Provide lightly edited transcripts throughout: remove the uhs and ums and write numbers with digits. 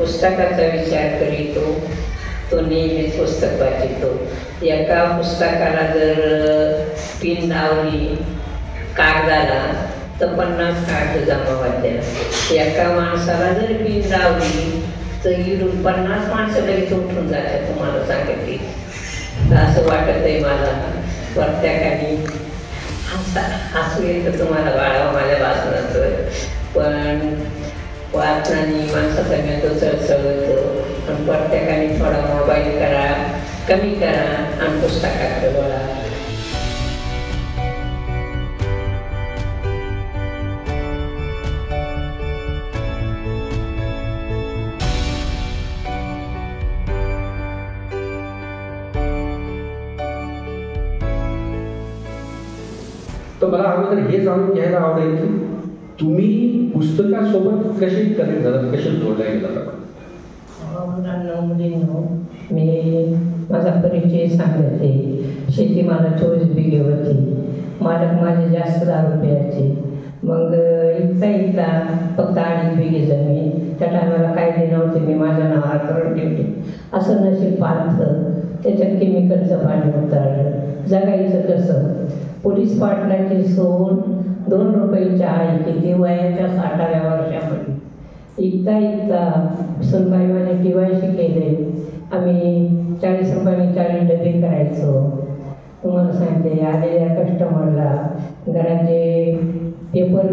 पुस्तकाचा विचार करीतो, तो नेहमीच पुस्तक वाचितो. एका पुस्तकाला जर पिन लावली कागदाला तर 50 कागद जमा होत्या. एका माणसाला जर पिन लावली तर इकडून 50 माणसं लगेच उठून जातात. तुम्हाला सांगते असं वाटत आहे मला. प्रत्येकाने हसू येतं तुम्हाला बाळावं माझ्या वाचनाचं, पण वाचनाने माणसाचा मेंदू चळचळतो. पण प्रत्येकाने थोडा मोबाईल कमी करा आणि पुस्तकाकडे वळा. तर मला अगोदर हे जाणून घ्यायला आवडेल की तुम्ही पुस्तकासोबत कसे कनेक्ट झालात, कसे जोडल्या गेलात? मुलींनो, मी माझा परिचय सांगते. शेती मला 24 बिघे होती. मालक माझे जास्त 10 रुपयाचे. मग इकता फक्त 2.5 बिघे जमीन. त्या टायमाला कायदे नव्हते, मी माझ्या नावावर करून ठेवले. असं नशीब पाहतं, त्याच्यात केमिकलचं पाणी उतरलं. जगायचं कसं? पोलीस पाटलाची सोन 2 रुपयाची आहे किती वयाच्या 60व्या वर्षामध्ये. इकता सुनबाई माझे TYC केले. आम्ही 40 रुपयाने 40 डबे करायचो. तुम्हाला सांगते, आलेल्या कस्टमरला घराचे पेपर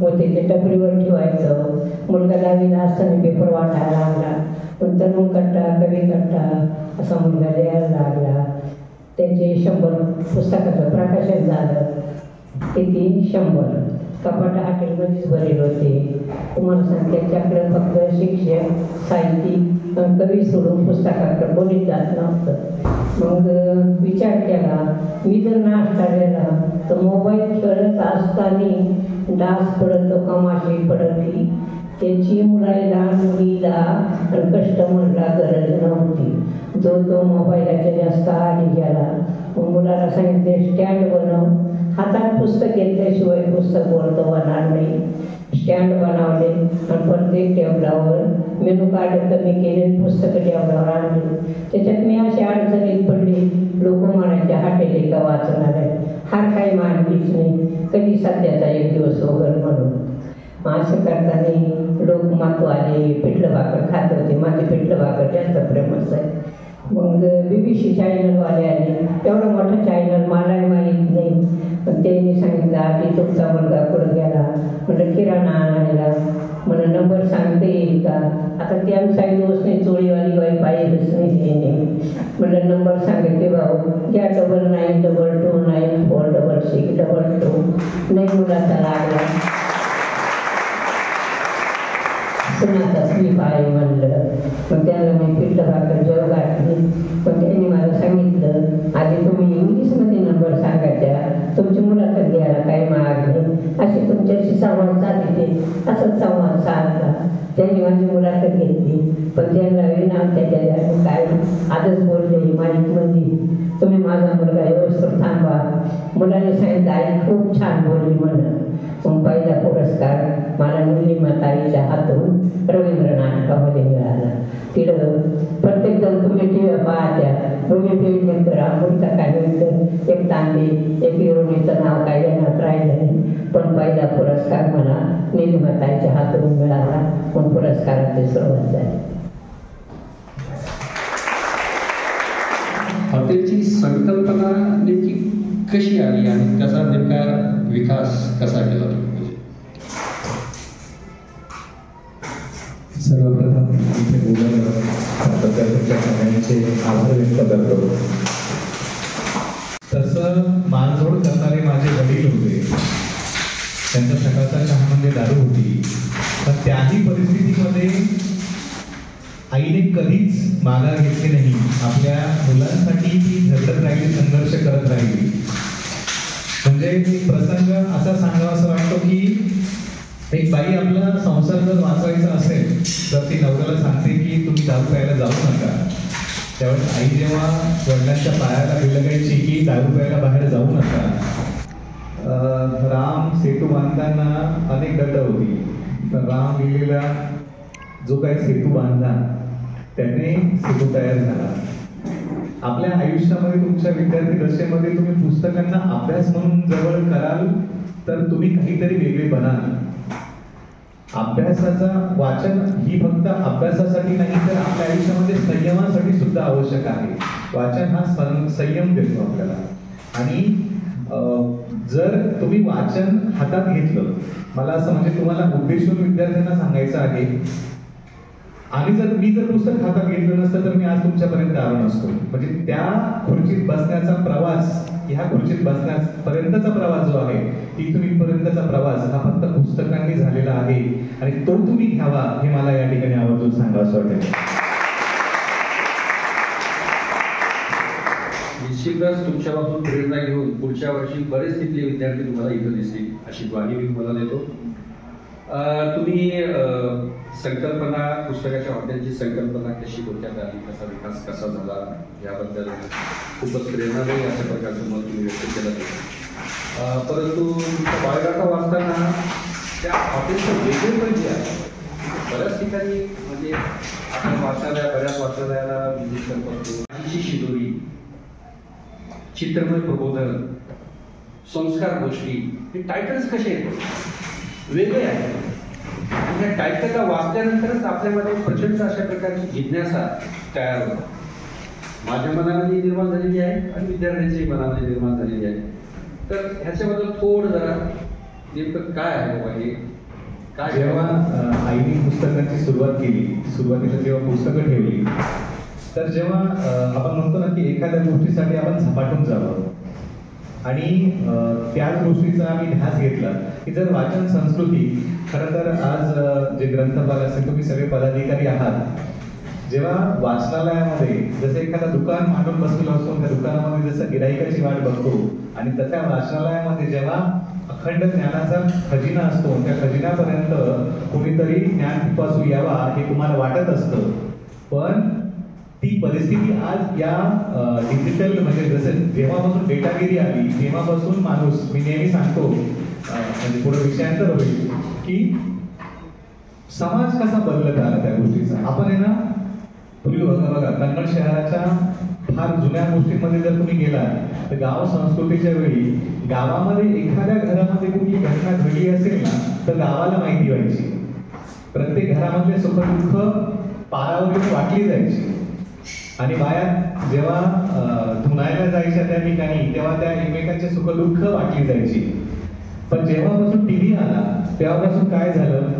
होते ते टपरीवर ठेवायचं. मुलगा 10वीला असताना पेपर वाटायला लागला. नंतर मग कट्टा कवी कट्टा असा मुलगा द्यायला लागला. त्यांचे 100 पुस्तकाचं प्रकाशन झालं. किती? 100. कपाट हॉटेलमध्येच भरेल होते. तुम्हाला सांगते, त्याच्याकडे फक्त शिक्षक, साहित्यिक, कवी सोडून पुस्तकाकडे कोणीच जात नव्हतं. मग विचार केला, मी जर नाश्ता गेला तर मोबाईल खेळत असताना डास पडतो, कमाशी पडती. त्याची मुलीला आणि कस्टमरला गरज नव्हती. जो मोबाईलाच्या जास्त आधी गेला. मग मुलाला सांगितले, स्टँड बनव. हातात पुस्तक घेतल्याशिवाय पुस्तक बोलतो होणार नाही. स्टँड बनवले आणि प्रत्येक टेबलावर मेनू कार्ड कमी केले, पुस्तकं टेबलावर आणली. त्याच्यात मी अशी अडचणीत पडली. लोक म्हणायचे हॉटेल का वाचणार आहे. हार काही मानलीच नाही कधी सध्याचा एक दिवस वगैरे म्हणून. असं करताना लोक मातवाले पिठलं भाकर खात होते. माझे पिठलं भाकर जास्त फेमस आहे. मग BBC चॅनलवाले आले. एवढं मोठं चॅनल मलाही माहीत नाही. पण त्यांनी सांगितलं, आधी तुमचा मुलगा पुढं गेला. म्हटलं किराणा आणायला. मला नंबर सांगता येईल का? आता त्यांचा दिवस नाही, चोळीवाली बाई पाहिजेच नाही. म्हटलं नंबर सांगितले, भाऊ घ्या 9922946622. नाही मुलाचा लागला. सुनाचा स्लीप आहे म्हणलं. मग त्याला मी पिठलं भाकर जेव घातली. पण त्यांनी मला सांगितलं, आधी तुम्ही इंग्लिशमध्ये नंबर सांगायच्या, तुमची मुलाखत घ्यायला काही माग नाही. अशी तुमच्याशी संवाद साधते. असंच संवाद साधला. त्यांनी माझी मुलाखत घेतली. पण त्यांना विनाम त्याच्या काय आजच बोलले माईकमध्ये, तुम्ही माझा मुलगा व्यवस्थित थांबवा. मुलाने सांगितलं, आई खूप छान बोलली म्हणून. मग पहिला पुरस्कार मला निलिमाताईच्या हातून रवींद्र नाटकामध्ये मिळाला. तिथं प्रत्येक जण तुम्ही टीव्ही पाहत्या, तुम्ही पेडणेकर, अमृता काळेकर, एक तांबे, एक हिरोनीचं नाव काय घेण्यात राहिलं नाही. पण पहिला पुरस्कार मला निलिमाताईच्या हातून मिळाला. पण पुरस्काराची सुरुवात झाली. हॉटेलची संकल्पना नेमकी कशी आली आणि त्याचा नेमका विकास कसा केला तुम्ही? सर्वप्रथम इथे बोलल्याबद्दल तुमच्या सगळ्यांचे आभार व्यक्त करतो. तसं मारझोड करणारे माझे वडील होते. त्यांचा सकाळचा चहामध्ये दारू होती. पण त्याही परिस्थितीमध्ये आईने कधीच माघार घेतली नाही. आपल्या मुलांसाठी ती झगडत राहिली, संघर्ष करत राहिली. म्हणजे प्रसंग असा सांगावा असं वाटतो की एक बाई आपला संसार जर वाचवायचा असेल तर ती नवऱ्याला सांगते की तुम्ही दारू प्यायला जाऊ नका. त्यावेळेस आई जेव्हा वडिलांच्या पायाला बिलगायची की दारू प्यायला बाहेर जाऊ नका. राम सेतू बांधताना अनेक गट होती. तर राम गेलेला जो काही सेतू बांधला त्याने सेतू तयार झाला. आपल्या आयुष्यामध्ये तुमच्या विद्यार्थी दशेमध्ये तुम्ही पुस्तकांना अभ्यास म्हणून जवळ कराल तर तुम्ही काहीतरी वेगळे बनाल. अभ्यासाचा वाचन ही फक्त अभ्यासासाठी नाही तर आपल्या आयुष्यामध्ये संयमासाठी सुद्धा आवश्यक आहे. वाचन हा संयम देतो आपल्याला. आणि जर तुम्ही वाचन हातात घेतलं, मला असं म्हणजे तुम्हाला उद्देशून विद्यार्थ्यांना सांगायचं आहे, आणि जर मी पुस्तक हातात घेतलं नसतं तर मी आज तुमच्यापर्यंत आलो नसतो. म्हणजे त्या खुर्चीत बसण्याचा प्रवास, ह्या खुर्चीत बसण्यापर्यंतचा प्रवास जो आहे, इथून इथपर्यंतचा प्रवास हा फक्त पुस्तकांनी झालेला आहे. आणि तो तुम्ही घ्यावा हे मला या ठिकाणी आवर्जून सांगावं वाटेल. निश्चितच तुमच्यापासून प्रेरणा घेऊन पुढच्या वर्षी बरेच तिथले विद्यार्थी तुम्हाला इथं दिसतील अशी ग्वाही मी तुम्हाला देतो. तुम्ही संकल्पना, पुस्तकाच्या हॉटेलची संकल्पना कशी डोक्यात आली, कसा विकास कसा झाला याबद्दल खूपच प्रेरणादायी अशा प्रकारचं मत तुम्ही व्यक्त केलं. परंतु तुमचा बायोडाटा वाचताना त्या हॉटेलचं वेगळेपण जे आहे, बऱ्याच ठिकाणी म्हणजे आपण बऱ्याच वाचनालयाला विजिट करत असतो. आईची शिदोरी, चित्रमय प्रबोधन, संस्कार गोष्टी, हे टायटल्स कसे आहेत, वेगळे आहेत. आणि त्या टायटलला वाचल्यानंतरच आपल्यामध्ये प्रचंड अशा प्रकारची जिज्ञासा तयार होते. माझ्या मनामध्ये निर्माण झालेली आहे आणि विद्यार्थ्यांच्याही मनामध्ये निर्माण झालेली आहे. तर ह्याच्याबद्दल थोडं जरा नेमकं काय आहे बाबा हे काय. जेव्हा आईने पुस्तकांची सुरुवात केली, सुरुवातीला जेव्हा पुस्तकं ठेवली, तर जेव्हा आपण म्हणतो ना की एखाद्या गोष्टीसाठी आपण झपाटून जावं, आणि त्याच गोष्टीचा आम्ही ध्यास घेतला की जर वाचन संस्कृती, खरं तर आज जे ग्रंथपाल असेल, तुम्ही सगळे पदाधिकारी आहात, जेव्हा वाचनालयामध्ये जसं एखादा दुकान मांडून बसलेलं असतो, त्या दुकानामध्ये जसं गिराईकाची वाट बघतो, आणि तशा वाचनालयामध्ये जेव्हा अखंड ज्ञानाचा खजिना असतो, त्या खजिन्यापर्यंत कोणीतरी ज्ञान पिपासू यावा हे तुम्हाला वाटत असतं. पण ती परिस्थिती आज या डिजिटल, म्हणजे जसं जेव्हापासून डेटागिरी आली तेव्हापासून माणूस, मी नेहमी सांगतो, म्हणजे पुढे विषयांतर होईल की समाज कसा बदलत आला त्या गोष्टीचा. आपण आहे ना, पूर्वी बघा कन्नड शहराच्या फार जुन्या गोष्टींमध्ये जर तुम्ही गेला तर गाव संस्कृतीच्या वेळी गावामध्ये एखाद्या घरामध्ये कुठली घटना घडली असेल ना तर गावाला माहिती व्हायची. प्रत्येक घरामधले सुखदुःख पारावर वाटली जायची. आणि बाया जेव्हा धुनायला जायच्या त्या ठिकाणी तेव्हा त्या एकमेकांचे सुखदुःख वाटली जायची. पण जेव्हापासून टीव्ही आला तेव्हापासून काय झालं,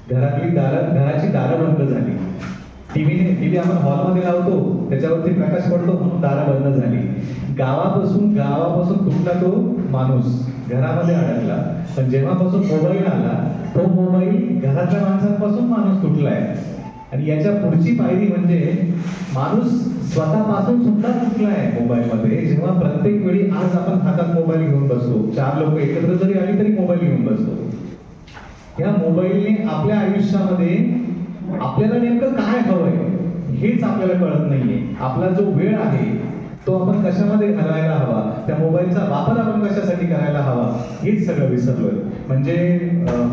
घराची दारं बंद झाली. टीव्ही आपण हॉलमध्ये लावतो, त्याच्यावरती प्रकाश पडतो म्हणून दारं बंद झाली. गावापासून तुटला तो माणूस घरामध्ये अडकला. पण जेव्हापासून मोबाईल आला, तो मोबाईल घरातल्या माणसांपासून माणूस तुटलाय. आणि याच्या पुढची पायरी म्हणजे माणूस स्वतःपासून सुद्धा तुटलाय मोबाईलमध्ये. जेव्हा प्रत्येक वेळी आज आपण हातात मोबाईल घेऊन बसतो, 4 लोक एकत्र जरी आली तरी मोबाईल घेऊन बसतो. या मोबाईलने आपल्या आयुष्यामध्ये आपल्याला नेमकं काय हवंय हेच आपल्याला कळत नाहीये. आपला जो वेळ आहे तो आपण कशामध्ये घालवायला हवा, त्या मोबाईलचा वापर आपण कशासाठी करायला हवा हेच सगळं विसरलोय. म्हणजे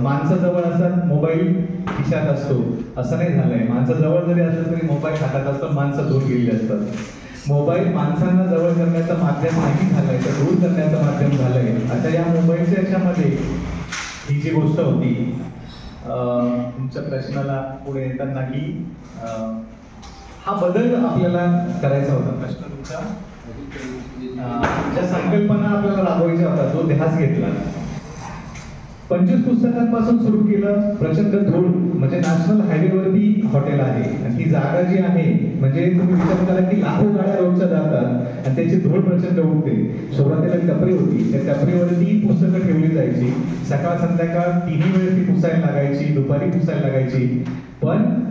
माणसं जवळ असतात, मोबाईल खिशात असतो असं नाही झालंय. माणसं जवळ जरी असलं तरी मोबाईल हातात असतो, माणसं दूर गेलेली असतात. मोबाईल माणसांना जवळ करण्याचं माध्यम नाही झालंय तर दूर करण्याचं माध्यम झालंय. आता या मोबाईलच्या याच्यामध्ये ही जी गोष्ट होती, तुमच्या प्रश्नाला पुढे येताना की हा बदल आपल्याला करायचा होता. प्रश्न तुमचा ज्या संकल्पना आपल्याला राबवायच्या होता, जो ध्यास घेतला, 25 पुस्तकांपासून सुरू केलं. प्रचंड धूळ, म्हणजे नॅशनल हायवेवरती हॉटेल आहे आणि ही जागा जी आहे, म्हणजे तुम्ही विचार करा की लाखो गाड्या रोजच्या जातात आणि त्याची धूळ प्रचंड उडते. सुरुवातीला टपरी होती, त्या टपरीवरती पुस्तकं ठेवली जायची. सकाळ संध्याकाळ तिन्ही वेळेस ती पुसायला लागायची, दुपारी पुसायला लागायची. पण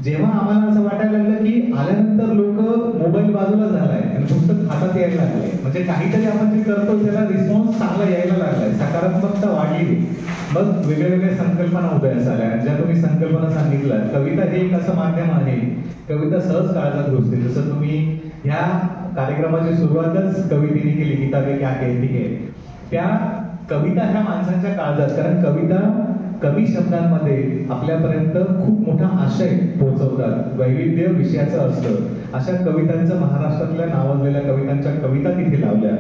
जेव्हा आम्हाला असं वाटायला लागलं की आल्यानंतर लोक मोबाईल बाजूला झालाय आणि पुस्तक हातात यायला लागले, म्हणजे काहीतरी आपण जे करतो त्याला रिस्पॉन्स चांगला यायला लागलाय, सकारात्मकता वाढली. मग वेगळ्या संकल्पना उभ्या झाल्या. ज्या तुम्ही संकल्पना सांगितल्या, कविता हे एक असं माध्यम आहे, कविता सहज काळजात घुसते. जसं तुम्ही ह्या कार्यक्रमाची सुरुवातच कवितेने केली, किताबे क्या कहती है, त्या कविता ह्या माणसांच्या काळजात. कारण कविता कमी शब्दांमध्ये आपल्यापर्यंत खूप मोठा आशय पोहोचवतात. वैविध्य विषयाचं असतं. अशा कवितांचं, महाराष्ट्रातल्या नावाजलेल्या कवितांच्या कविता तिथे लावल्या.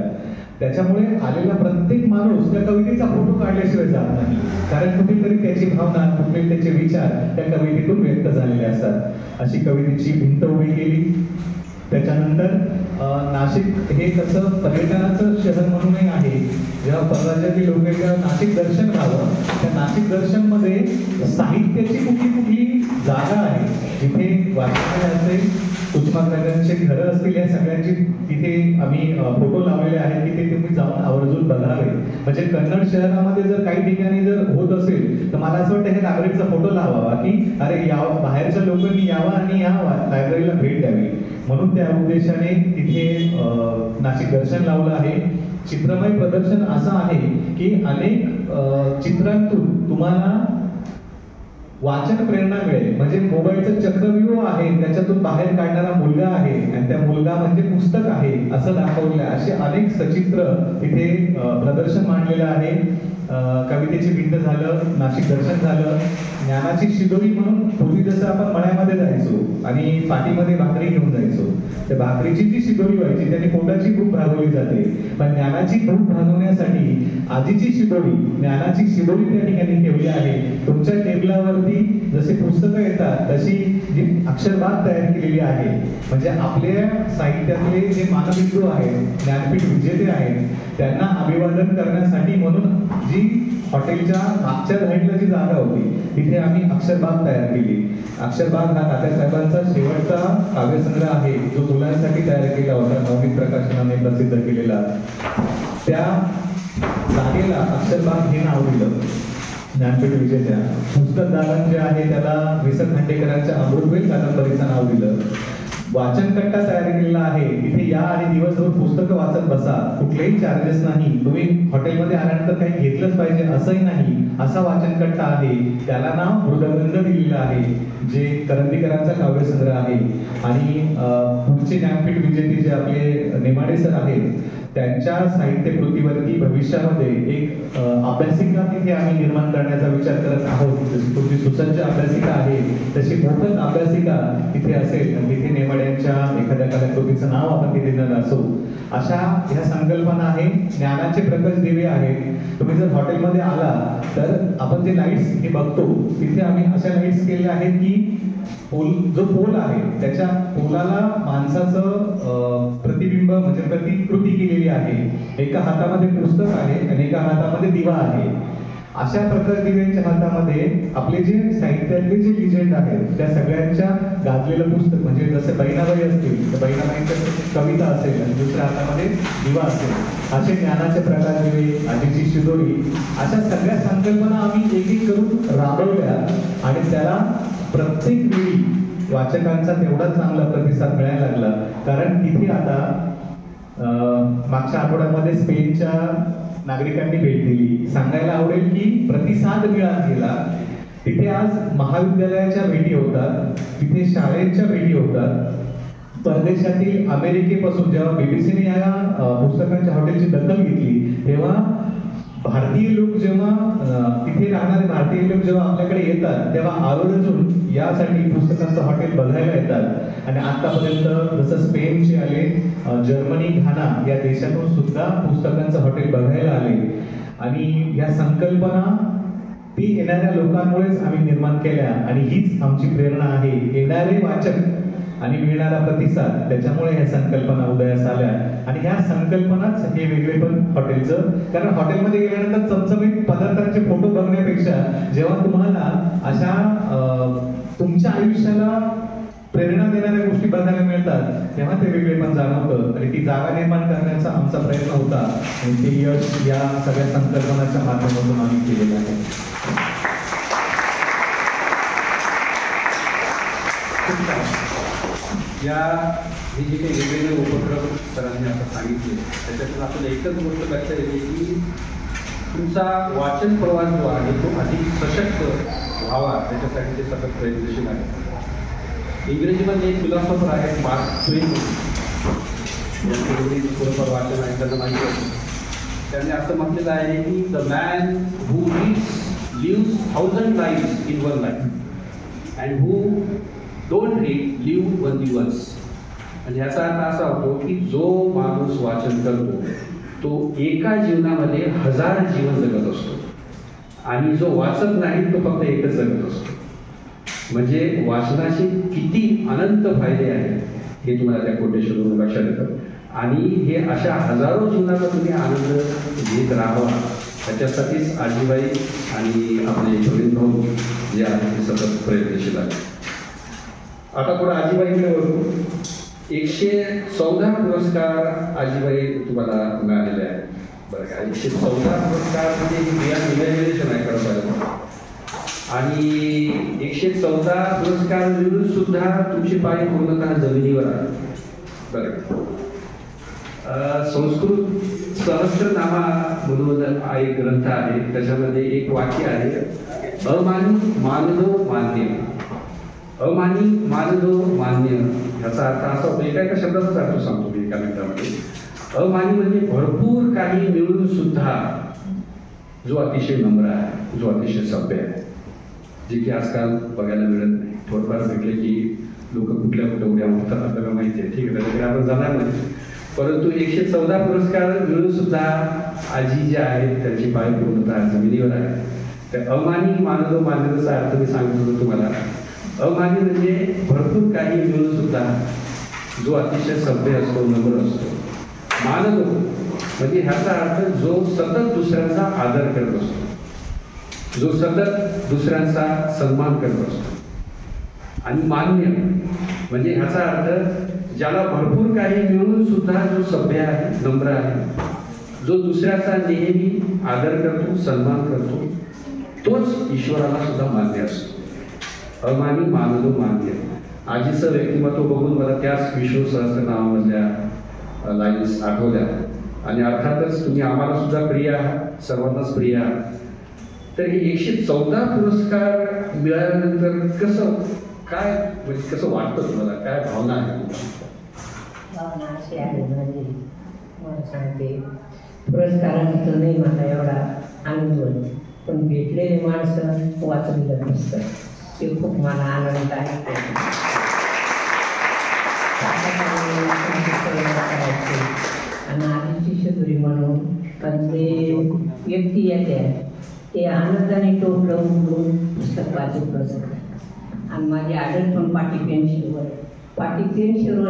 त्याच्यामुळे आलेला प्रत्येक माणूस त्या कवितेचा फोटो काढल्याशिवाय जात नाही, कारण कुठेतरी त्याची भावना, कुठले त्याचे विचार त्या कवितेतून व्यक्त झालेले असतात. अशी कवितेची भिंत उभी केली. त्याच्यानंतर नाशिक हे कसं पर्यटनाचं शहर म्हणूनही आहे. जेव्हा परराज्यातील लोक जेव्हा नाशिक दर्शन व्हावं, त्या नाशिक दर्शनमध्ये साहित्याची कुठली जागा आहे, जिथे वाचनालय असेल, कुसुमाग्रजांचे घरं असतील, या सगळ्यांची तिथे आम्ही फोटो लावलेले आहेत की ते तुम्ही जाऊन आवर्जून बघावे. म्हणजे कन्नड शहरामध्ये जर काही ठिकाणी जर होत असेल तर मला असं वाटतं हे लायब्ररीचा फोटो लावावा की अरे यावं, बाहेरच्या लोकांनी यावं आणि या लायब्ररीला भेट द्यावी. म्हणून त्या उद्देशाने तिथे नाशिक दर्शन लावलं आहे. चित्रमय प्रदर्शन असं आहे की अनेक चित्रांतून तुम्हाला वाचन प्रेरणा मिळेल. म्हणजे मोबाईलचं चक्रव्यूह आहे, त्याच्यातून बाहेर काढणारा मुलगा आहे आणि त्या मुलगा म्हणजे पुस्तक आहे असं दाखवलेलं आहे. असे अनेक सचित्र तिथे प्रदर्शन मांडलेलं आहे. कवितेची भिंत झालं, नाशिक दर्शन झालं, ज्ञानाची शिदोरी म्हणून पूर्वी जसं आपण मळ्यामध्ये जायचो आणि पाठीमध्ये भाकरी घेऊन जायचो, त्या भाकरीची जी शिदोरी व्हायची त्याने पोटाची भूक भागवली जाते. पण ज्ञानाची भूक भागवण्यासाठी आजीची शिदोरी, ज्ञानाची शिदोरी त्या ठिकाणी ठेवली आहे. तुमच्या टेबलावरती जसे पुस्तकं येतात तशी जी अक्षरबाग तयार केलेली आहे. म्हणजे आपल्या साहित्यातले जे मानबिंदू आहेत, ज्ञानपीठ विजेते आहेत, त्यांना अभिवादन करण्यासाठी म्हणून जी हॉटेलच्या मागच्या साईडला जी जागा होती तिथे आम्ही अक्षरबाग तयार केली. अक्षरबाग हा तात्यासाहेबांचा शेवटचा काव्यसंग्रह आहे जो मुलांसाठी तयार केला होता, नवनीत प्रकाशनाने प्रसिद्ध केलेला. त्या जागेला अक्षरबाग हे नाव दिलं ज्ञानपीठ विजेत्या. पुस्तक दालन जे आहे त्याला वि. स. खांडेकरांच्या अमृतवेल कादंबरीचं नाव दिलं. वाचन कट्टा तयार केलेला आहे. इथे या आणि दिवसभर पुस्तकं वाचत बसा, कुठलेही चार्जेस नाही. तुम्ही हॉटेलमध्ये आल्यानंतर काही घेतलंच पाहिजे असंही नाही, असा वाचन कट्टा आहे. त्याला नाव मृदगंध दिलेलं आहे, जे करंदीकरांचा काव्यसंग्रह आहे. आणि पुढचे ज्ञानपीठ विजेते जे आपले नेमाडे सर आहेत त्यांच्या साहित्य कृतीवरती भविष्यामध्ये एक अभ्यासिका तिथे आम्ही निर्माण करण्याचा विचार करत आहोत. जशी तुमची सुसज्ज अभ्यासिका आहे तशी मोफत अभ्यासिका तिथे असेल आणि तिथे नेमाड्यांच्या एखाद्या कलाकृतीचं नाव आपण तिथे देणार असू. अशा ह्या संकल्पना आहे. ज्ञानाचे प्रकाश दिवे आहेत. तुम्ही जर हॉटेलमध्ये आला तर आपण जे लाईट्स हे बघतो तिथे आम्ही अशा लाईट्स केलेल्या आहेत की जो पोल आहे त्याच्या पोलाला माणसाचं प्रतिबिंब म्हणजे प्रतिकृती केलेली आहे. एका हातामध्ये पुस्तक आहे आणि एका हातामध्ये दिवा आहे. अशा प्रकारे दिव्यांच्या हातामध्ये आपले जे साहित्यातले जे लिजेंड आहेत त्या सगळ्यांच्या गाजलेलं पुस्तक, म्हणजे जसे बहिणाबाई असतील तर बहिणाबाईंच्या कविता असेल आणि दुसऱ्या हातामध्ये दिवा असेल. असे ज्ञानाचे प्रकार दिवे, आजीची शिदोरी, अशा सगळ्या संकल्पना आम्ही एक एक करून राबवल्या आणि त्याला प्रत्येक वेळी वाचकांचा तेवढा चांगला प्रतिसाद मिळायला लागला. कारण तिथे आता मागच्या आठवड्यामध्ये स्पेनच्या नागरिकांनी भेट दिली. सांगायला आवडेल की प्रतिसाद मिळत गेला. तिथे आज महाविद्यालयाच्या भेटी होतात, तिथे शाळेच्या भेटी होतात. परदेशातील अमेरिकेपासून जेव्हा बीबीसीने या पुस्तकांच्या हॉटेलची दखल घेतली तेव्हा भारतीय लोक जेव्हा तिथे राहणारे भारतीय लोक जेव्हा आपल्याकडे येतात तेव्हा आवर्जून यासाठी पुस्तकांचं हॉटेल बघायला येतात. आणि आतापर्यंत जसं स्पेनचे आले, जर्मनी, घाना या देशातून सुद्धा पुस्तकांचं हॉटेल बघायला आले. आणि या संकल्पना ती येणाऱ्या लोकांमुळेच आम्ही निर्माण केल्या आणि हीच आमची प्रेरणा आहे. येणारे वाचक आणि मिळणारा प्रतिसाद, त्याच्यामुळे ह्या संकल्पना उदयास आल्या. आणि ह्या संकल्पनाच हे वेगळेपण हॉटेलचं. कारण हॉटेलमध्ये गेल्यानंतर चमचमीत पदार्थांचे फोटो बघण्यापेक्षा जेव्हा तुम्हाला अशा तुमच्या आयुष्याला प्रेरणा देणाऱ्या गोष्टी बघायला मिळतात तेव्हा ते वेगळेपण जाणवतं. आणि ती जागा निर्माण करण्याचा आमचा प्रयत्न होता आणि ते यश या सगळ्या संकल्पनाच्या माध्यमातून आम्ही केलेलं आहे. या हे जे काही वेगवेगळे उपक्रम सरांनी आता सांगितले त्याच्यातून आपल्याला एकच गोष्ट लक्षात येते की तुमचा वाचन प्रवास जो आहे तो अधिक सशक्त व्हावा त्याच्यासाठी ते सतत प्रयत्नशील आहे. इंग्रजीमध्ये एक फिलॉसॉफर आहेत मार्क ट्वेन, यांचं थोडंफार वाचन आहे त्यांना माहिती आहे. त्यांनी असं म्हटलेलं आहे की the man who reads lives 1,000 lives in one life, and who don't read live only once. म्हणजे ह्याचा अर्थ असा होतो की जो माणूस वाचन करतो तो एका जीवनामध्ये 1000 जीवन जगत असतो, आणि जो वाचत नाही तो फक्त एकच जगत असतो. म्हणजे वाचनाचे किती अनंत फायदे आहेत हे तुम्हाला त्या कोटेशनवरून लक्षात येतं. आणि हे अशा हजारो जीवनाचा तुम्ही आनंद घेत राहावा त्याच्यासाठीच आजीबाई आणि आपले प्रवीण भाऊ जे आहेत ते सतत प्रयत्नशील आहेत. आता पुढे आजीबाईकडे वळू. 114 पुरस्कार आजीबाई तुम्हाला मिळालेले आहेत. बरं का, 114 पुरस्कार म्हणजे बियान इमॅजिनेशन आहे खरं पाहिजे. आणि 114 पुरस्कार मिळून सुद्धा तुमची पाय पूर्णतः जमिनीवर आहे. बरं, संस्कृत सहस्त्रनामा म्हणून एक ग्रंथ आहे, त्याच्यामध्ये एक वाक्य आहे, अमानी मानदो मान्य. अमानी मानदो मान्य ह्याचा अर्थ असा होतो, एका शब्दाचाच अर्थ सांगतो मी एका मिनिटामध्ये. अमानी म्हणजे भरपूर काही मिळून सुद्धा जो अतिशय नम्र आहे, जो अतिशय सभ्य आहे, जे की आजकाल बघायला मिळत नाही. थोडंफार भेटले की लोक कुठल्या उड्या मारतात आपल्याला माहिती आहे, ठीक आहे, त्याच्याकडे आपण जाणार नाही. परंतु 114 पुरस्कार मिळून सुद्धा आजी जे आहेत त्यांची पाय पूर्णतः जमिनीवर आहे. तर अमानी मानदो मान्यतेचा अर्थ मी सांगतो तुम्हाला. अमानी म्हणजे भरपूर काही मिळून सुद्धा जो अतिशय सभ्य असतो, नम्र असतो. मानदो म्हणजे ह्याचा अर्थ जो सतत दुसऱ्यांचा आदर करत असतो, जो सतत दुसऱ्यांचा सन्मान करत असतो. आणि मान्य म्हणजे ह्याचा अर्थ ज्याला भरपूर काही मिळून सुद्धा जो सभ्य आहे, नम्र आहे, जो दुसऱ्याचा नेहमी आदर करतो, सन्मान करतो, तोच ईश्वराला सुद्धा मान्य असतो. अमानी मानदो मान्य. आजीचं व्यक्तिमत्व बघून मला त्याच विष्णू सहस्त्रनामामधल्या लाईन्स आठवल्या. आणि अर्थातच तुम्ही आम्हाला सुद्धा प्रिय आहात, सर्वांनाच प्रिय आहात. तर हे 114 पुरस्कार मिळाल्यानंतर कसं काय म्हणजे कसं वाटतं तुम्हाला, काय भावना आहे तुमची? भावना अशी आहे माझी, मला सांगते, पुरस्कारांचं नाही मला एवढा आनंद होतो, पण भेटलेले माणसं वाचलेलं नसतं ते खूप मला आनंद आहे. आणि आधीची शिदुरी म्हणून पण ते व्यक्ती येते ते आनंदाने टोपलं उघडून पुस्तक वाचत बसत. आणि माझी आदत पण पाटी पेन्शिलवर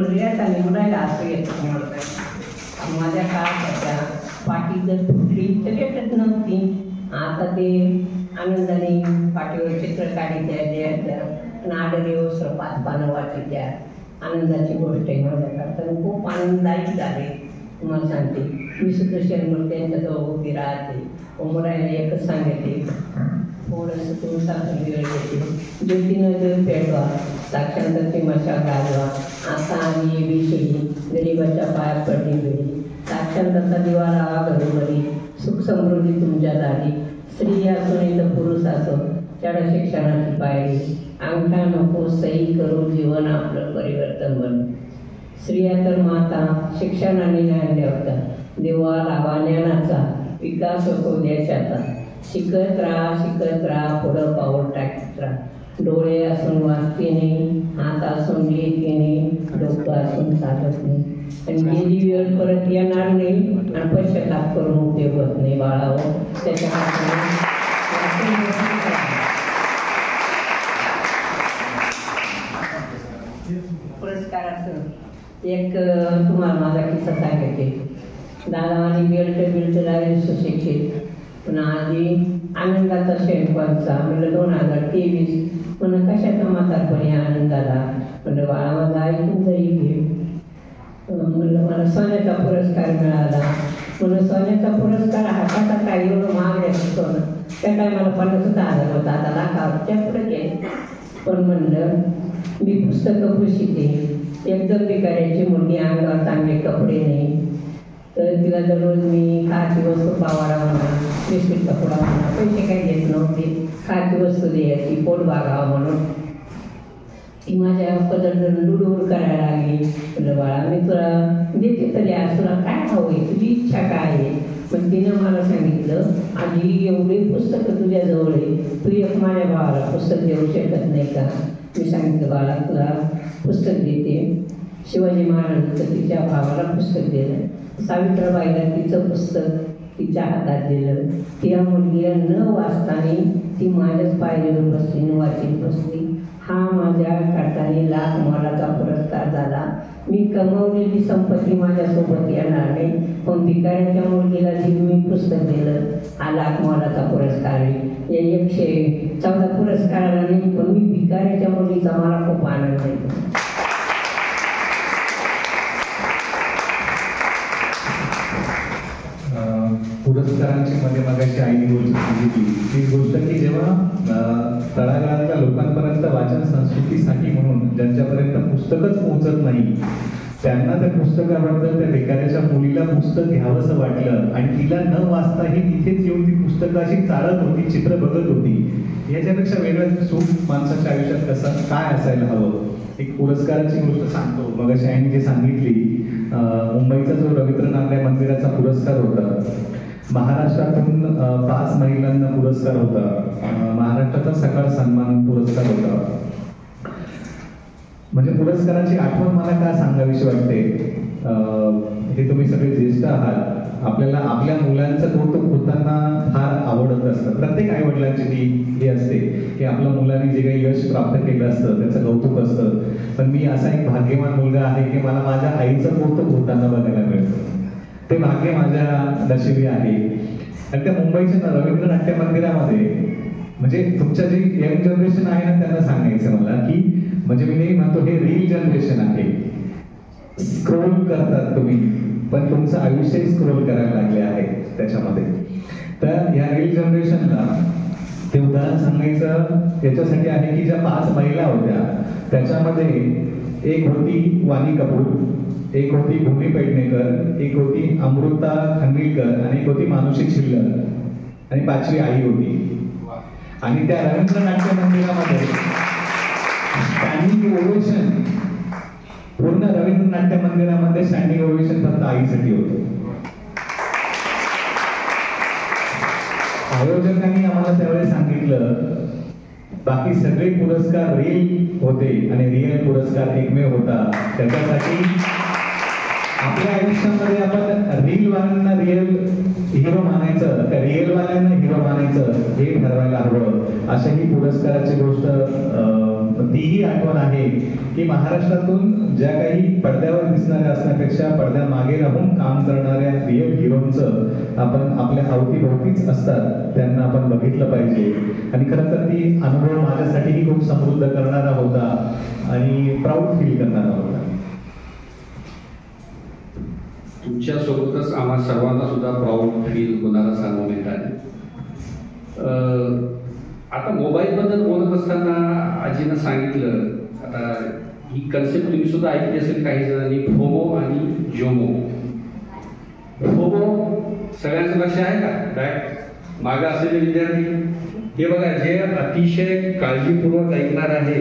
लिहायचा निवडायला असं येतं मला. माझ्या काळात पाटी जर फुटली तर येतच नव्हती. आता ते आनंदाने पाटीवर चित्र काढीत्या, लिहायच्या, पण आडरे वस्त्र 5 पानं वाचायच्या. आनंदाची गोष्ट आहे माझ्याकरता, खूप आनंददायी झाले. तुम्हाला सांगते, मी सुद्धा शर्मर त्यांच्याजवळ उभी राहते, उमरायला एकच सांगते, थोडंसं तुमचा वेळ घेते, ज्योतीनं देव पेटवा, साक्षांताची मशाल गाजवा, आता आणि विषयी गरीबाच्या पायात पडली वेळी, साक्षांताचा दिवा राहा घरोघरी, सुख समृद्धी तुमच्या दारी, स्त्री असो नाही तर पुरुष असो, चढ शिक्षणाची पायरी, अंगठा नको सही करू जीवन आपलं परिवर्तन बन. स्त्रिया तर माता शिक्षणाने ज्ञान देवता, देवा लावा ज्ञानाचा, विकास होतो देशाचा. शिकत राहा पुढं पाऊल टाकत राहा. डोळे असून वाचते नाही, हात असून लिहिते नाही, डोकं असून चालत नाही. आणि गेली वेळ परत येणार नाही आणि पश्चाताप करून उपयोग होत नाही बाळावर. त्याच्या पुरस्काराचं एक तुम्हाला माझा किस्सा सांगायचे. दादावानी बेल्ट लागले सुशिक्षित, पण आधी आनंदाचा शेणकोणचा म्हणलं 2023 म्हणून कशाचा म्हातारपणी आनंद आला. म्हणलं बाळा माझा ऐकून तरी घे. म्हणलं मला सोन्याचा पुरस्कार मिळाला. म्हणून सोन्याचा पुरस्कार हाताचा काय एवढं महाग आहे सोनं, त्या काय मला 50,000 होता, आता लाखाच्या पुढे गेले. पण म्हणलं मी पुस्तकं पुशिते, एकदम भिकाऱ्याची मुलगी, अंगावर चांगले कपडे नाही, तर तिला दररोज मी खायची वस्तू पावाडा म्हणा, बिस्किट कपडा म्हणा, पैसे काही घेत नव्हते, खायची वस्तू द्यायची, पोट भागावं म्हणून. ती माझ्या पदर धरून लुडूर करायला लागली. म्हटलं बाळा मी तुला देते तरी आज तुला काय हवं आहे, तुझी इच्छा काय आहे, पण तिनं मला सांगितलं, आजी एवढी पुस्तकं तुझ्याजवळ आहे, तू एक माझ्या भावाला पुस्तक देऊ शकत नाही का? मी सांगितलं, बाळा तुला पुस्तक देते. शिवाजी महाराजांचं तिच्या भावाला पुस्तक दिलं. सावित्रीबाईला तिचं पुस्तक तिच्या हातात दिलं. त्या मुलगीला न वाचताना ती माझ्याच पायरीवर बसली, न वाचीत बसली. हा माझ्या करताना लाख मोलाचा पुरस्कार झाला. मी कमवलेली संपत्ती माझ्यासोबत येणार नाही, पण भिकाऱ्याच्या मुलगीला जे मी पुस्तक दिलं हा लाख मोलाचा पुरस्कार आहे. या 114 पुरस्काराला नाही, पण मी भिकाऱ्याच्या मुलीचा मला खूप आनंद आहे. पुरस्कारांची मध्ये मागाशी आईने गोष्ट सांगितली ती गोष्ट की जेव्हा तळागाळातल्या लोकांपर्यंत वाचन संस्कृतीसाठी म्हणून ज्यांच्यापर्यंत पुस्तकच पोहोचत नाही त्यांना त्या पुस्तकाबद्दल त्या भिकाऱ्याच्या मुलीला पुस्तक घ्यावंसं वाटलं आणि तिला न वाचताही तिथेच येऊन ती पुस्तकाशी चालत होती, चित्र बघत होती. याच्यापेक्षा वेगळं सुख माणसाच्या आयुष्यात कसं काय असायला हवं. एक पुरस्काराची गोष्ट सांगतो. मगाशी आईने जे सांगितली, मुंबईचा जो रवींद्रनाथ टागोर मंदिराचा पुरस्कार होता, महाराष्ट्रातून 5 महिलांना पुरस्कार होता, महाराष्ट्राचा सकाळ सन्मान पुरस्कार होता. म्हणजे पुरस्काराची आठवण मला काय सांगावीशी वाटते, हे तुम्ही सगळे ज्येष्ठ आहात, आपल्याला आपल्या मुलांचं कौतुक होताना फार आवडत असतं. प्रत्येक आई वडिलांची ती हे असते की आपल्या मुलांनी जे काही यश प्राप्त केलं असतं त्याचं कौतुक असतं. पण मी असा एक भाग्यवान मुलगा आहे की मला माझ्या आईचं कौतुक होताना बघायला मिळतं. ते भाग्य माझ्या नशिबी आहे. आणि त्या मुंबईच्या रवींद्र नाट्य मंदिरामध्ये म्हणजे तुमच्या जे यंग जनरेशन आहे ना त्यांना सांगायचं मला की म्हणजे मी नाही म्हणतो हे रील जनरेशन आहे. स्क्रोल करतात तुम्ही, पण तुमचं आयुष्य स्क्रोल करायला लागले आहे त्याच्यामध्ये. तर या रील जनरेशनला ते उदाहरण सांगायचं याच्यासाठी आहे की ज्या 5 महिला होत्या त्याच्यामध्ये एक होती वाणी कपूर, एक होती भूमी पेडणेकर, एक होती अमृता खानविलकर आणि एक होती मानुषी छिल्लर आणि 5वी आई होती. आणि त्या रवींद्र नाट्य मंदिरामध्ये स्टँडिंग ओवेशन, पूर्ण रवींद्र नाट्य मंदिरामध्ये स्टँडिंग ओवेशन फक्त आईसाठी होतं. आयोजकांनी आम्हाला त्यावेळेस सांगितलं बाकी सगळे पुरस्कार रिअल होते आणि रिअल पुरस्कार एकमेव होता. त्याच्यासाठी आपल्या आयुष्यामध्ये आपण रीलवाल्यांना रिअल हिरो मानायचं, त्या रिअलवाल्यांना हिरो मानायचं हे ठरवायला हवं. अशा ही पुरस्काराची गोष्ट तीही आठवण आहे की महाराष्ट्रातून ज्या काही पडद्यावर दिसणाऱ्या असण्यापेक्षा पडद्यामागे राहून काम करणाऱ्या रिअल हिरोंचं आपण आपल्या अवतीभोवतीच असतात त्यांना आपण बघितलं पाहिजे. आणि खरं तर ती अनुभव माझ्यासाठीही खूप समृद्ध करणारा होता आणि प्राऊड फील करणारा होता. तुमच्या सोबतच आम्हा सर्वांना सुद्धा प्राऊड फील होणारा असा मोमेंट आहे. आता मोबाईलबद्दल बोलत असताना आजीनं सांगितलं, आता ही कन्सेप्ट तुम्ही सुद्धा ऐकली असेल काही जणांनी, फोमो आणि जोमो. फोमो सगळ्यांचं लक्ष आहे का? बॅक मागं असलेले विद्यार्थी हे बघा, जे अतिशय काळजीपूर्वक ऐकणार आहे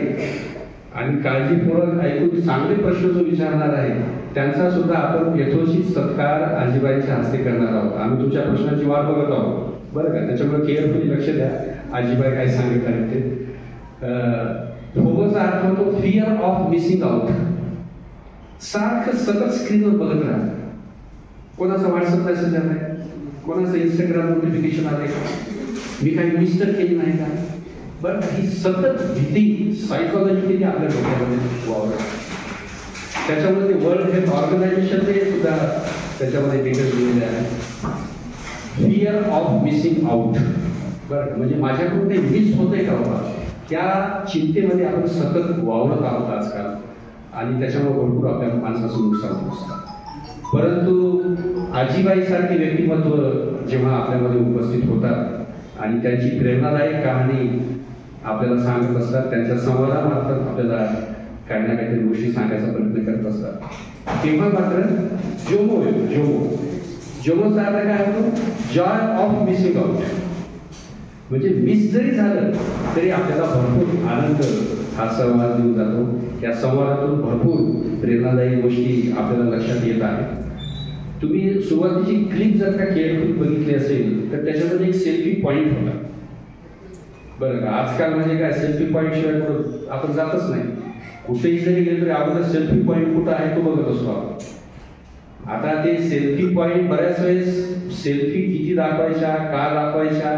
आणि काळजीपूर्वक ऐकून चांगले प्रश्न जो विचारणार आहे त्यांचा सुद्धा आपण यथोचित सत्कार आजीबाईच्या हस्ते करणार आहोत. आम्ही तुमच्या प्रश्नाची वाट बघत आहोत बरं का, त्याच्यामुळे केअरफुली लक्ष द्या आजीबाई काय सांगत आहेत ते. फोमोचा अर्थ होतो फिअर ऑफ मिसिंग आउट. सारखं सतत स्क्रीनवर बघत राहा. कोणाचा व्हॉट्सअप मेसेज आलाय, कोणाचं इंस्टाग्राम नोटिफिकेशन आलंय, मी काही मिस तर केली नाही का. बरं, ही सतत भीती सायकोलॉजिकली आपल्या डोक्यामध्ये वावरते. त्याच्यामध्ये वर्ल्ड हेल्थ ऑर्गनायझेशनने सुद्धा त्याच्यामध्ये डिटेल्स दिलेले आहे. Fear of missing out. बरं, म्हणजे माझ्याकडून ते मिस होतंय का बाबा, त्या चिंतेमध्ये आपण सतत वावरत आहोत आजकाल आणि त्याच्यामुळे भरपूर आपल्या माणसाचं नुकसान होत असतं. परंतु आजीबाईसारखे व्यक्तिमत्व जेव्हा आपल्यामध्ये उपस्थित होतात आणि त्यांची प्रेरणादायक कहाणी आपल्याला सांगत असतात, त्यांच्या संवादामार्फत आपल्याला काही ना काहीतरी गोष्टी सांगायचा प्रयत्न करत असतात, तेव्हा मात्र जोमो येतो. जोमोचा अर्थ काय होतो? Joy of missing out. म्हणजे मिस जरी झालं तरी आपल्याला भरपूर आनंद हा संवाद देऊन जातो. या संवादातून भरपूर प्रेरणादायी गोष्टी आपल्याला लक्षात येत आहेत. तुम्ही सुरुवातीची क्लिप जर का केअरफुल बघितली असेल तर त्याच्यामध्ये एक सेल्फी पॉईंट होता. बरं का, आजकाल म्हणजे काय, सेल्फी पॉईंट शिवाय कुठं आपण जातच नाही. कुठेही जरी गेलं तरी अगोदर सेल्फी पॉईंट कुठं आहे तो बघत असतो आपण. आता ते सेल्फी पॉईंट बऱ्याच वेळेस सेल्फी किती दाखवायच्या, का दाखवायच्या,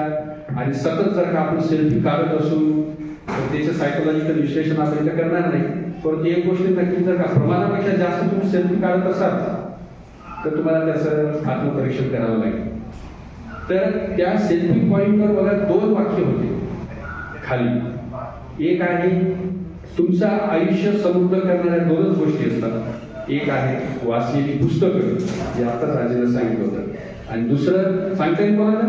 आणि सतत जर का आपण सेल्फी काढत असू तर त्याचं सायकोलॉजिकल विश्लेषण आपण इथं करणार नाही. परंतु एक गोष्ट नक्की, जर का प्रमाणापेक्षा जास्त तुम्ही सेल्फी काढत असाल तर तुम्हाला त्याचं आत्मपरीक्षण करावं लागेल. तर त्या सेल्फी पॉईंटवर बघा 2 वाक्य होते खाली. एक आहे तुमचं आयुष्य समृद्ध करणाऱ्या 2च गोष्टी असतात. एक आहे वाचलेली पुस्तकं, जे आता राजेला सांगितलं होतं, आणि दुसरं सांगता येईल कोणाला?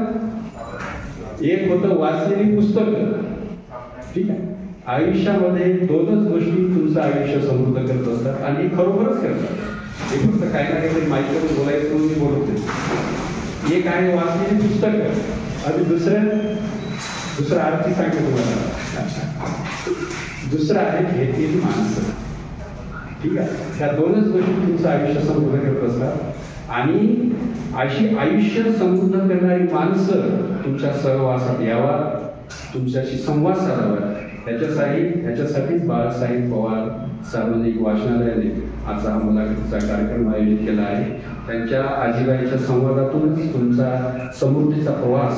एक होतं वाचलेली पुस्तकं. ठीक आहे, आयुष्यामध्ये 2च गोष्टी तुमचं आयुष्य समृद्ध करत असतात आणि खरोखरच करतात. हे फक्त काही ना काहीतरी माहिती बोलायचं म्हणून मी बोलत नाही. एक आहे वाचलेली पुस्तकं आणि दुसरं आरती सांगतो तुम्हाला. दुसरं आहे घेतलेली माणसं. ठीक आहे, त्या 2च गोष्टी तुमचं आयुष्य समृद्ध करत असतात. आणि अशी आयुष्य समृद्ध करणारी माणसं तुमच्या सहवासात यावा, तुमच्याशी संवाद साधावा. ह्याच्यासाठीच बाळासाहेब पवार सार्वजनिक वाचनालयाने आजचा हा मुलाखतीचा कार्यक्रम आयोजित केला आहे. त्यांच्या आजीबाईच्या संवादातूनच तुमचा समृद्धीचा प्रवास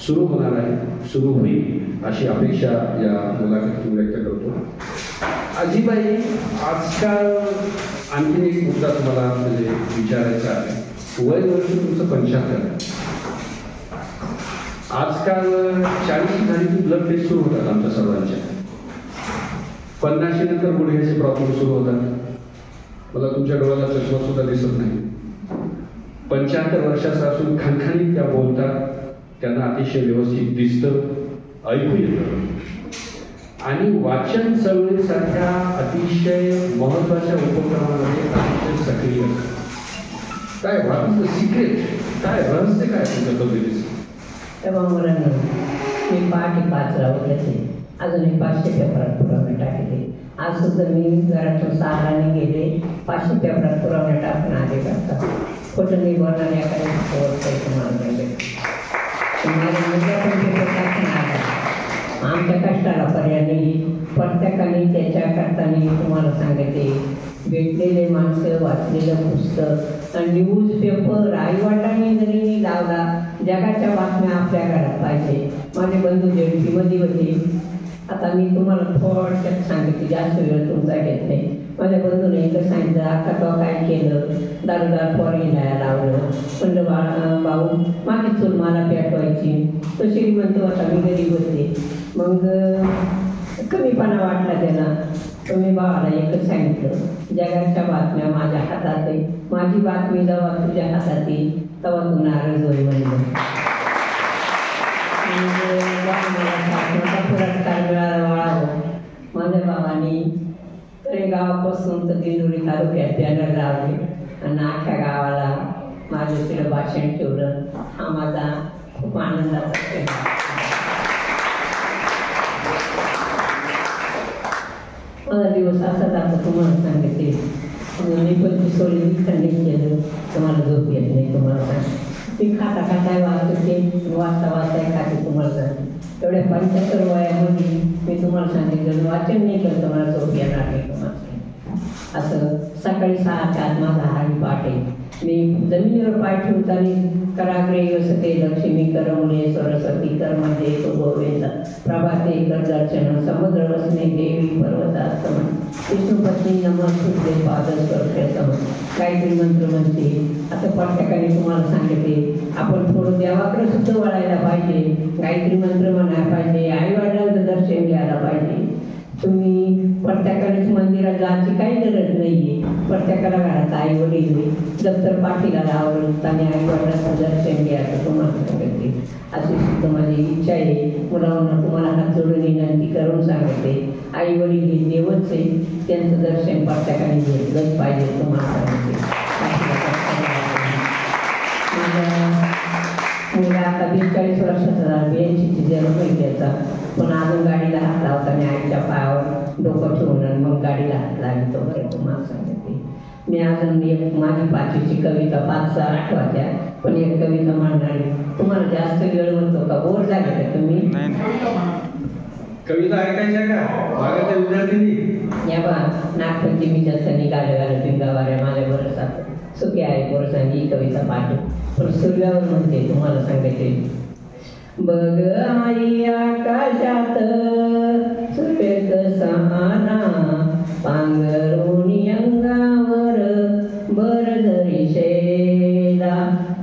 सुरू होणार आहे, सुरू होईल अशी अपेक्षा या मुलाखतीतून व्यक्त करतो. आजीबाई, आजकाल आणखीन एक मुद्दा तुम्हाला म्हणजे विचारायचा आहे. वय वर्ष तुमचं 75 आहे. आजकाल 40 झाली की ब्लड टेस्ट सुरू होतात आमच्या सर्वांच्या. 50 नंतर गुडघ्याचे प्रॉब्लेम सुरू होतात. मला तुमच्या डोळ्याला चष्मा सुद्धा दिसत नाही. 75 वर्षाचा असून खणखणीत त्या बोलतात, त्यांना अतिशय व्यवस्थित दिसतं, ऐकू येतं. आणि वाचन चळवळीसारख्या अतिशय महत्वाच्या उपक्रमामध्ये अतिशय सक्रिय. काय वाचन सिक्रेट, काय रहस्य, काय तुमच्या तब्येतीचं? तेव्हा मुलांना मी पहाटे 5ला उठले, अजूनही 500 पेपरात पुरवणे टाकले. आज सुद्धा मी घरातून 6ला गेले, 500 पेपरात पुरवणे टाकून आले करता. खोटं मी बोलणार एखाद्या मागण्या माझ्या मुलगा पण पेपर टाकून आला. आमच्या कष्टाला पर्याय नाही. प्रत्येकाने त्याच्या करताना तुम्हाला सांगते, भेटलेले माणसं, वाचलेलं पुस्तक, न्यूज पेपर आईवडिलांनी जरी लावला, जगाच्या बातम्या आपल्या घरात पाहिजे. माझे बंधू जेडपीमध्ये होते. आता मी तुम्हाला थोडक्यात सांगितले, जास्त वेळ तुमचा घेत नाही. माझ्या बंधूने एकच सांगितलं, आता तो काय केलं, दारूदार पोरी न्यायला लावलं. म्हणलं भाऊ, माझी चूल मला पेटवायची. तो श्रीमंत होता, मी गरीब होते. मग कमीपणा वाटला त्याला. मी भावाला एकच सांगितलं, जगाच्या बातम्या माझ्या हातात आहे. माझी बातमी जेव्हा तुझ्या हातात येईल तेव्हा तू नाराज होईल म्हणलं. पुरस्कार मिळाला वाळावं. माझ्या भावाने तळेगावापासून तर दिंडोरी तालुक्यात बॅनर लावले आणि अख्ख्या गावाला माझं तिला भाषण ठेवलं. हा माझा खूप आनंदाचा क्षण. माझा दिवस असा जातो तुम्हाला सांगते. मी पण ती सोळी खंडित केलं तुम्हाला झोप येत नाही. तुम्हाला सांगते ती खाता खाताय वाचते, वाचता वाचताय खाते. तुम्हाला सांगते एवढ्या 75 वयामध्ये मी तुम्हाला सांगितलं वाचन नाही केलं तुम्हाला झोप येणार नाही. तुम्हाला असं सकाळी 6च्या आत माझा हाही पाठ आहे. मी जमिनीवर पाय ठेवताना कराग्रे वसते लक्ष्मी करवणे सरस्वती कर्मजे तो गोविंद प्रभाते कर्दर्शन समुद्र वसने देवी पर्वतास्तम विष्णुपत्नी नमस्ते पादस्पर्श सम. काहीतरी मंत्र म्हणते. आता प्रत्येकाने तुम्हाला सांगते, आपण थोडं देवाकडे सुद्धा वळायला पाहिजे. काहीतरी मंत्र म्हणायला पाहिजे. आईवडिलांचं दर्शन घ्यायला पाहिजे. तुम्ही प्रत्येकानेच मंदिरात जायची काही गरज नाही आहे. प्रत्येकाला घरात आई वडील दप्तर पाठीला लावलं आणि आई वडिलांचं दर्शन घ्यायचं तुम्हाला सांगते. अशी सुद्धा माझी इच्छा आहे. मुलांना तुम्हाला हात जोडून विनंती करून सांगते, आई वडील हे देवच आहे, त्यांचं दर्शन प्रत्येकाने घेतलंच पाहिजे तुम्हाला सांगते. मुलगा आता 42 वर्षाचा झाला, 82ची जन्म आहे त्याचा. पण अजून गाडीला हात लावताना आईच्या पायावर डोकं ठेवून मग गाडीला हात लागतो. बरं तुम्हाला सांगते मी अजून एक माझी 5वीची कविता 5-6 आठवाच्या, पण एक कविता म्हणणार आहे. तुम्हाला जास्त वेळ म्हणतो का? बोर झाले का तुम्ही? कविता ऐकायच्या का भागाच्या विद्यार्थ्यांनी? या बा नागपंचमीच्या सणी गाड्या पिंगावाऱ्या माझ्या बरसात सुखी आहे पोरसांनी ही कविता पाठ. पण सूर्यावर म्हणते तुम्हाला सांगायचे. बघ आई आकाशात सूर्य कसा आला, पांघरुणी अंगावर बरदरी शेला,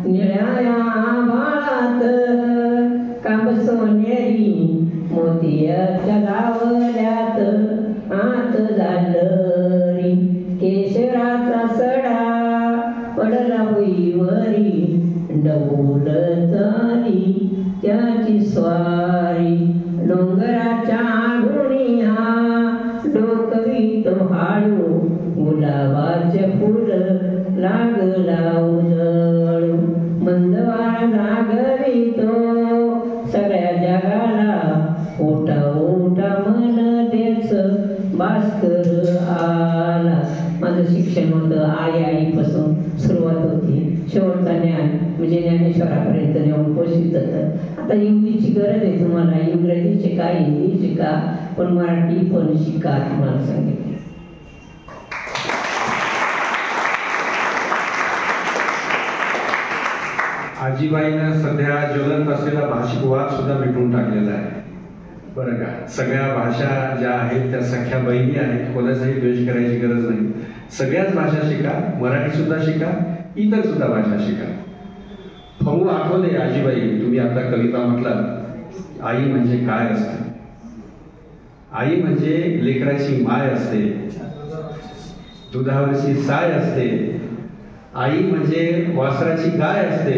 निळ्या आभाळात कांब सोनेरी मोतियाच्या गावल्यात आत झालरी, केशराचा सडा पडला भुईवरी, डौलत आली त्याची स्वारी, डोंगराच्या आढुनिया डोकवितो हाळू, गुलाबाचे फुल लागला उजळू, मंदवाळ जागवितो सगळ्या जगाला, ओटा ओटा मन तेच भास्कर आला. माझं शिक्षण होतं आईपासून सुरुवात होती, शेवटचा ज्ञान म्हणजे ज्ञानेश्वरापर्यंत नेऊन पोषित होतं. आता इंग्लिशची गरज आहे तुम्हाला, इंग्रजी शिका, हिंदी शिका, पण मराठी पण शिका तुम्हाला सांगितलं. आजीबाईनं सध्या ज्वलंत असलेला भाषिक वाद सुद्धा मिटवून टाकलेला आहे बरं का. सगळ्या भाषा ज्या आहेत त्या सख्या बहिणी आहेत, कोणाचाही द्वेष करायची गरज नाही. सगळ्याच भाषा शिका, मराठी सुद्धा शिका, इतर सुद्धा भाषा शिका. फमू आठवले आजीबाई, तुम्ही आता कविता म्हटलात, आई म्हणजे काय असते? आई म्हणजे लेकराची माय असते, दुधावरची साय असते. आई म्हणजे वासराची गाय असते.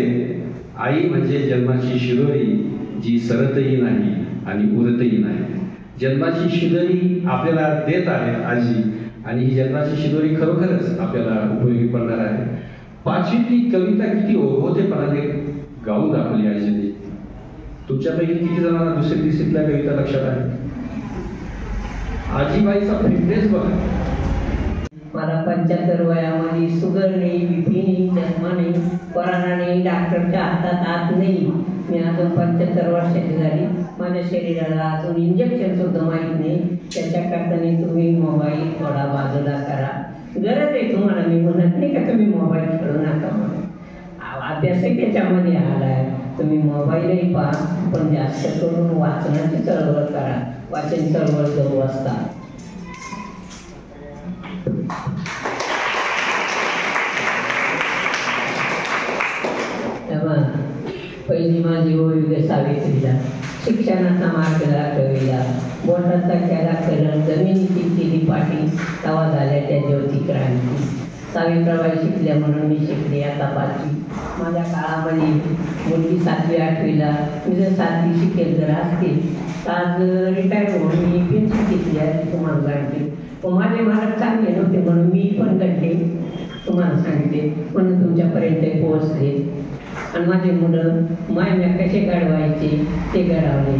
आई म्हणजे जन्माची शिदोरी, जी सरतही नाही आणि उरतही नाही. जन्माची शिदोरी आपल्याला देत आहे आजी, आणि ही जन्माची शिदोरी खरोखरच आपल्याला उपयोगी पडणार आहे. 5वीतली कविता किती ओघवतेपणाने गाऊन दाखवली आजीने. तुमच्यापैकी किती जणांना दुसरी तिसरीतल्या कविता लक्षात आहे? आजीबाईचा फिटनेस बघा. मला 75 वयामध्ये शुगर नाही, बीपी नाही, चष्मा नाही, कोरोना नाही, डॉक्टरच्या हातात आत नाही. मी अजून 75 वर्षाची झाली, माझ्या शरीराला अजून इंजेक्शन सुद्धा माहीत नाही. त्याच्याकरता तुम्ही मोबाईल थोडा बाजूला करा. गरज आहे तुम्हाला, मी म्हणत नाही का तुम्ही मोबाईल खेळू नका म्हणून. अभ्यासही त्याच्यामध्ये आलाय, तुम्ही मोबाईलही पहा, पण जास्त करून वाचनाची चळवळ करा. वाचन चळवळ जवळ असता. पहिली माझी ओळख सावित्रीला, शिक्षणाचा मार्ग दाखविला, बोटाचा केला कलर, जमिनीची केली पाठी, तवा झाल्या त्या ज्योती क्रांती. सावित्राबाई शिकल्या म्हणून मी शिकले आता 5वी. माझ्या काळामध्ये मुलगी 7वी-8वीला, मी जर 7वी शिकेल जर असते आज रिटायर होऊन मी पेन्शन घेतली आहे तुम्हाला सांगते. पण माझे मालक चांगले नव्हते म्हणून मी पण घडले तुम्हाला सांगते, म्हणून तुमच्यापर्यंत पोहोचले. आणि माझे मुलं मायम्या कसे घडवायचे ते घडवले.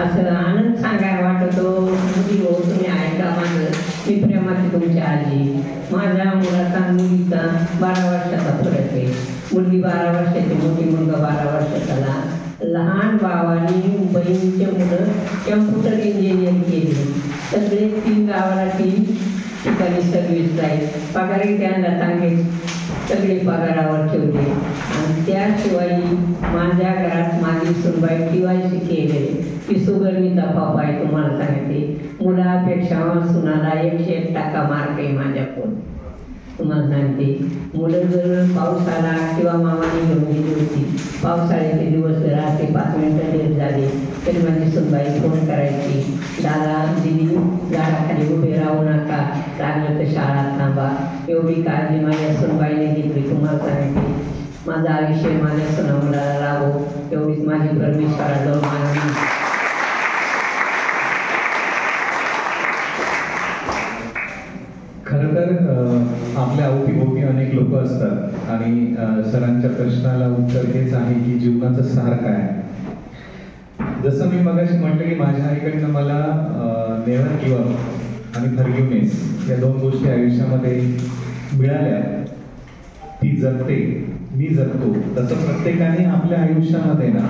असं आनंद सांगायला वाटतो. मुली हो तुम्ही ऐका माझं, मी प्रेमाची तुमची आजी. माझ्या मुलाचा मुलीचा 12 वर्षाचा फरक आहे. मुलगी 12 वर्षाची, मोठी मुलगा 12 वर्षाचा. लहान भावानी बहिणीचे मुलं कम्प्युटर इंजिनियर केले. सगळे 3 गावाला 3 ठिकाणी सर्व्हिस जाईल. पगारही त्यांना चांगले सगळे पगारावर ठेवले. आणि त्याशिवाय माझ्या घरात माझी सुनबाई TYC केले. ती सुगरणीचा पाप आहे तुम्हाला सांगते. मुलापेक्षा सुनाला 101% मार्क आहे माझ्याकडून तुम्हाला सांगते. मुलं जर पाऊस आला किंवा मामाने घेऊन गेली होती, पावसाळ्याचे दिवस रात्री 5 मिनिटं लेट झाले तरी माझी सुनबाई फोन करायची, दादा दिदी झाडाखाली उभे राहू नका, लागलं तर शाळा थांबा. एवढी काळजी माझ्या सुनबाईने घेतली तुम्हाला सांगते. माझं आयुष्य माझ्या सुनामुलाला लाभो एवढीच माझी परमेश्वराला मागणी. खरं तर आपल्या अवतीभोवती अनेक लोक असतात आणि सरांच्या प्रश्नाला उत्तर हेच आहे की जीवनाचं सार काय. जसं मी मगाशी म्हटलं की माझ्या आईकडनं मला नेव्हर गिव्ह अप आणि फॉरगिव्हनेस या 2 गोष्टी आयुष्यामध्ये मिळाल्या ती जगते, मी जगतो, तसं प्रत्येकाने आपल्या आयुष्यामध्ये ना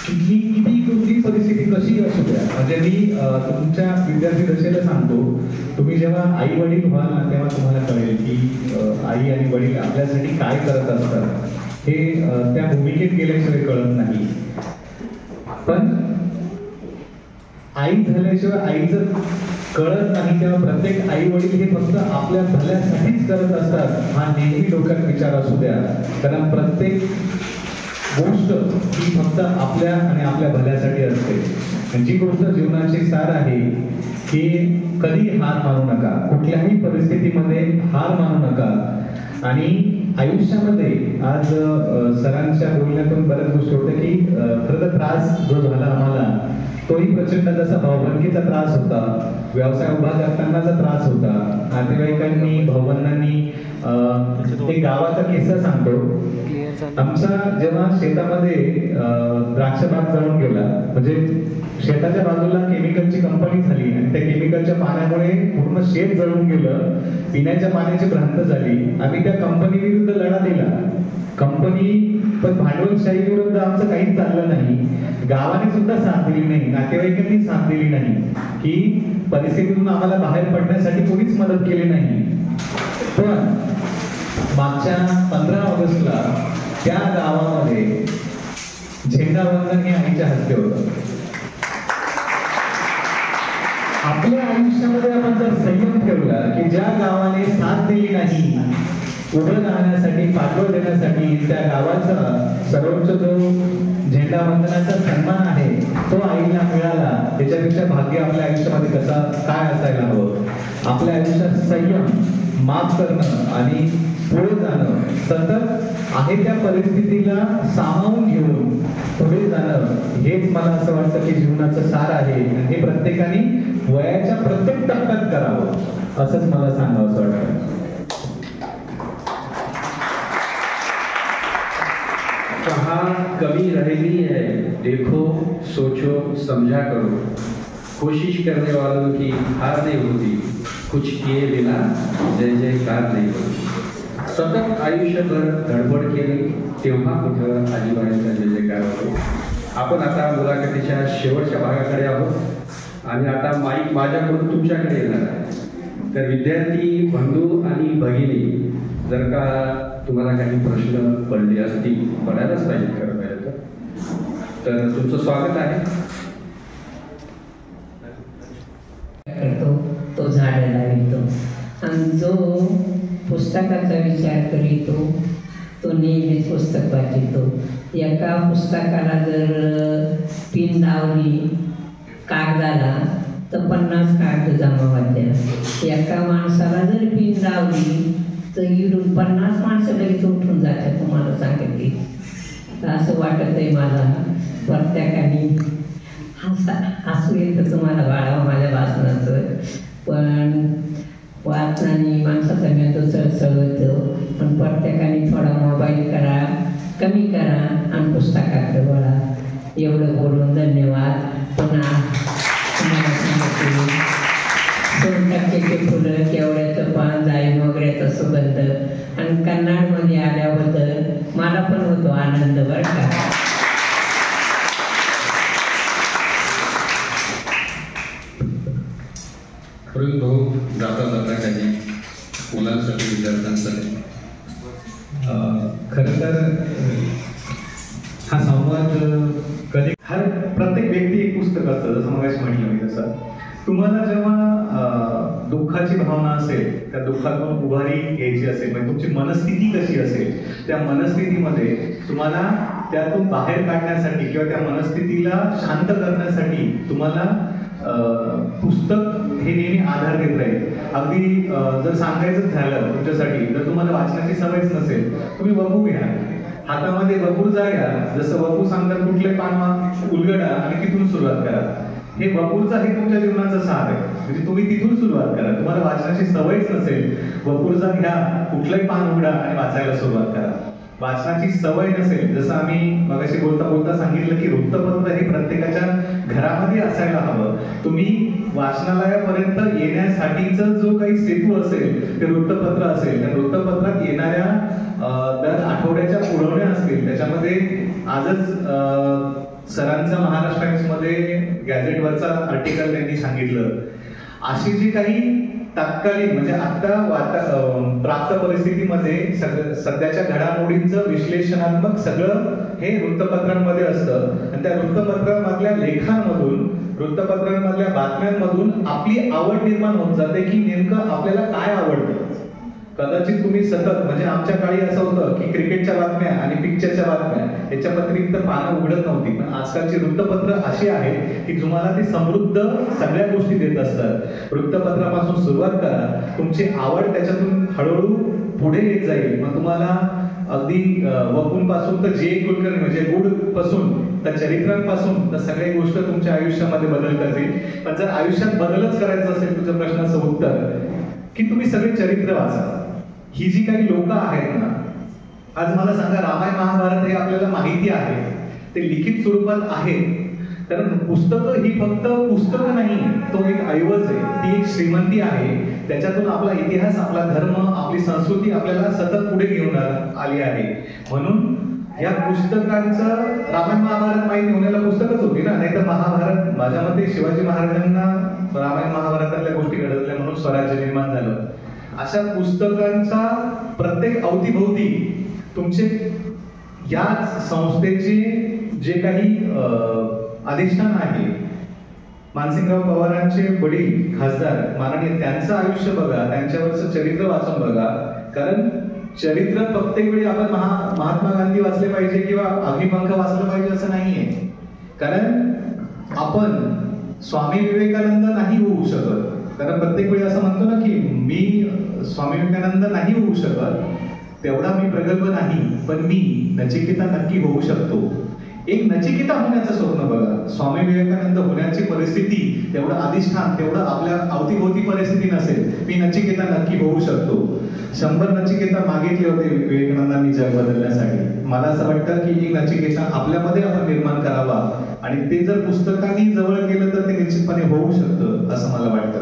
किती कोणती परिस्थिती कशी असू द्या, म्हणजे मी तुमच्या विद्यार्थी दशेला सांगतो, तुम्ही जेव्हा आई वडील व्हाल ना तेव्हा तुम्हाला कळेल की आई आणि वडील आपल्यासाठी काय करत असतात, हे त्या भूमिकेत गेल्याशिवाय कळत नाही. पण आई झाल्याशिवाय आई जर कळत नाही तेव्हा प्रत्येक आई वडील हे फक्त आपल्या भल्यासाठीच करत असतात हा नेहमी डोक्यात विचार असू द्या. कारण प्रत्येक गोष्ट ही फक्त आपल्या आणि आपल्या भल्यासाठी असते. जी गोष्ट जीवनाची सार आहे की कधी हार मानू नका, कुठल्याही परिस्थितीमध्ये हार मानू नका. आणि आयुष्यामध्ये आज सरांच्या बोलण्यातून बऱ्याच गोष्टी होत्या की खरं तर त्रास जो झाला आम्हाला तोही प्रचंड जसा भावबंदकीचा त्रास होता, व्यवसाय उभा करतानाचा त्रास होता, नातेवाईकांनी भावबंधांनी. एक गावाचा किस्सा सांगतो. आमचा जेव्हा शेतामध्ये द्राक्ष बाग जळून गेला, म्हणजे शेताच्या बाजूला केमिकलची कंपनी झाली आणि त्या केमिकलच्या पाण्यामुळे पूर्ण शेत जळून गेलं, पिण्याच्या पाण्याची भ्रांत झाली. आम्ही त्या कंपनी विरुद्ध लढा दिला, कंपनी पण भांडवलशाही विरुद्ध आमचं काहीच चाललं नाही. गावाने सुद्धा साथ दिली नाही, नातेवाईकांनी साथ दिली नाही, की परिस्थितीतून आम्हाला बाहेर पडण्यासाठी कोणीच मदत केली नाही. पण मागच्या 15 ऑगस्टला त्या गावामध्ये झेंडावंदन हे आईच्या हस्ते होतं. आपल्या आयुष्यामध्ये आपण जर संयम ठेवला की ज्या गावाने साथ दिली नाही, उभं राहण्यासाठी पाठबळ देण्यासाठी त्या गावाचा सर्वोच्च जो झेंडावंदनाचा सन्मान आहे तो आईला मिळाला, त्याच्यापेक्षा भाग्य आपल्या आयुष्यामध्ये कसा काय असायला हवं. आपल्या आयुष्यात संयम, माफ करणं आणि पुढे जाणं, सतत आहे त्या परिस्थितीला सामावून घेऊन पुढे जाणं, हेच मला असं वाटतं की जीवनाचं सार आहे. आणि हे प्रत्येकाने वयाच्या प्रत्येक टप्प्यात करावं असंच मला सांगावं असं वाटतं. कहाँ कमी रहेगी है, देखो सोचो समझा करो, कोशिश करने वालों की हार नहीं होती, कुछ किए बिना जय जयकार नहीं होती. सतत आयुष्यभर धडपड केली तेव्हा कुठं आजीबाईंचा जय जयकार होतो. आपण आता मुलाखतीच्या शेवटच्या भागाकडे आहोत आणि आता माईक माझ्याकडून तुमच्याकडे येणार आहे. तर विद्यार्थी बंधू आणि भगिनी, जर का तुम्हाला काही प्रश्न पडले असतील, पडायलाच पाहिजे खरं पाहिजे तर तुमचं स्वागत आहे. करतो तो झाड लावितो. आणि जो पुस्तकाचा विचार करीतो तो नेहमीच पुस्तक वाचितो. एका पुस्तकाला जर पिन लावली कागदाला तर 50 कागद जमा होत्या. एका माणसाला जर पिन लावली तर इडून 50 माणसं लगेच उठून जातात. तुम्हाला सांगितली असं वाटत आहे मला. प्रत्येकाने हसू येतं तुम्हाला बाळा माझ्या वाचनाचं, पण वाचनाने माणसाचा मेंदू चळचळतो. पण प्रत्येकाने थोडा मोबाईल कमी करा आणि पुस्तकाकडे वळा. एवढं बोलून धन्यवाद. पुन्हा तुम्हाला सांगते सोनटक्केचे फुलं, केवड्याचं पान, जाई मोगऱ्याचा सुगंध आणि कन्नडमध्ये आल्याबद्दल मला पण होतो आनंद बरं का. प्रवीण भाऊ, जाता जाता काही मुलांसाठी विद्यार्थ्यांसाठी. खरं तर हा संवाद कधी प्रत्येक व्यक्ती एक पुस्तक असतं, जसं मग म्हटलं मी तसं. तुम्हाला जेव्हा दुःखाची भावना असेल, त्या दुःखातून उभारी घ्यायची असेल, म्हणजे तुमची मनस्थिती कशी असेल, त्या मनस्थितीमध्ये तुम्हाला त्यातून बाहेर काढण्यासाठी किंवा त्या मनस्थितीला शांत करण्यासाठी तुम्हाला पुस्तक हे नेहमी आधार देत राहील. अगदी जर सांगायचं झालं तुमच्यासाठी, जर तुम्हाला वाचनाची सवयच नसेल, तुम्ही वपू घ्या, हातामध्ये वपूरचा घ्या. जसं वपू सांगतात कुठले पान उलगडा आणि तिथून सुरुवात करा. हे वपूरचा हे तुमच्या जीवनाचा सार आहे. म्हणजे तुम्ही तिथून सुरुवात करा. तुम्हाला वाचनाची सवयच नसेल, वपूरचा घ्या, कुठलंही पान उघडा आणि वाचायला सुरुवात करा. वाचनाची सवय नसेल, जसं आम्ही मगाशी बोलता बोलता सांगितलं की वृत्तपत्र हे प्रत्येकाच्या घरामध्ये असायला हवं. तुम्ही वाचनालयापर्यंत येण्यासाठीचा जो काही सेतू असेल, ते वृत्तपत्र असेल, त्या वृत्तपत्रात येणाऱ्या दर आठवड्याच्या पुरवण्या असतील, त्याच्यामध्ये आजच सरांचा महाराष्ट्र टाइम्समध्ये गॅझेटवरचा आर्टिकल त्यांनी सांगितलं, अशी जी काही तात्कालीन म्हणजे आता प्राप्त परिस्थितीमध्ये सध्याच्या घडामोडींचं विश्लेषणात्मक सगळं हे वृत्तपत्रांमध्ये असतं आणि त्या वृत्तपत्रांमधल्या लेखांमधून, वृत्तपत्रांमधल्या बातम्यांमधून आपली आवड निर्माण होत जाते की नेमकं आपल्याला काय आवडतं. कदाचित तुम्ही सतत म्हणजे आमच्या काळी असं होतं की क्रिकेटच्या बातम्या आणि पिक्चरच्या बातम्या याच्या व्यतिरिक्त पानं उघडत नव्हती, पण आजकालची वृत्तपत्र अशी आहेत की तुम्हाला ती समृद्ध सगळ्या गोष्टी देत असतात. वृत्तपत्रापासून सुरुवात करा, तुमची आवड त्याच्यातून हळूहळू पुढे येत जाईल. मग तुम्हाला अगदी वकून पासून तर जे कुलकर्णी म्हणजे गुड पासून तर चरित्रांपासून तर सगळी गोष्ट तुमच्या आयुष्यामध्ये बदल करतील. पण जर आयुष्यात बदलच करायचं असेल, तुझ्या प्रश्नाचं उत्तर की तुम्ही सगळे चरित्र वाचा. ही जी काही लोक आहेत ना, आज मला सांगा, रामायण महाभारत हे आपल्याला माहिती आहे, ते लिखित स्वरूपात आहेत. कारण पुस्तकं ही फक्त पुस्तकं नाही, तो एक ऐवज आहे, ती एक श्रीमंती आहे. त्याच्यातून आपला इतिहास, आपला धर्म, आपली संस्कृती आपल्याला सतत पुढे घेऊन आली आहे. म्हणून या पुस्तकांचं रामायण महाभारत माहिती होण्याला पुस्तकच होती ना, नाही तर महाभारत, माझ्या मते शिवाजी महाराजांना रामायण महाभारतातल्या गोष्टी घडवल्या म्हणून स्वराज्य निर्माण झालं. अशा पुस्तकांचा प्रत्येक अवतीभोवती तुमचे याच संस्थेचे जे काही अधिष्ठान आहे, मानसिंगराव पवारांचे वडील खासदार माननीय, त्यांचं आयुष्य बघा, त्यांच्यावरचं चरित्र वाचून बघा. कारण चरित्र प्रत्येक वेळी आपण महात्मा गांधी वाचले पाहिजे किंवा अग्निपंख वाचलं पाहिजे असं नाहीये. कारण आपण स्वामी विवेकानंद नाही होऊ शकत. कारण प्रत्येक वेळी असं म्हणतो ना की मी स्वामी विवेकानंद नाही होऊ शकत, तेवढा मी प्रगल्भ नाही, पण मी नचिकेता नक्की होऊ शकतो. एक नचिकेता होण्याचं स्वप्न बघा. स्वामी विवेकानंद होण्याची परिस्थिती, तेवढं अधिष्ठान, तेवढं आपल्या अवतीभोवती परिस्थिती नसेल, मी नचिकेता नक्की होऊ शकतो. 100 नचिकेता मागितले होते विवेकानंदांनी जग बदलण्यासाठी. मला असं वाटतं की एक नचिकेता आपल्यामध्ये आपण निर्माण करावा आणि ते जर पुस्तकांनी जवळ केलं तर ते निश्चितपणे होऊ शकतं असं मला वाटतं.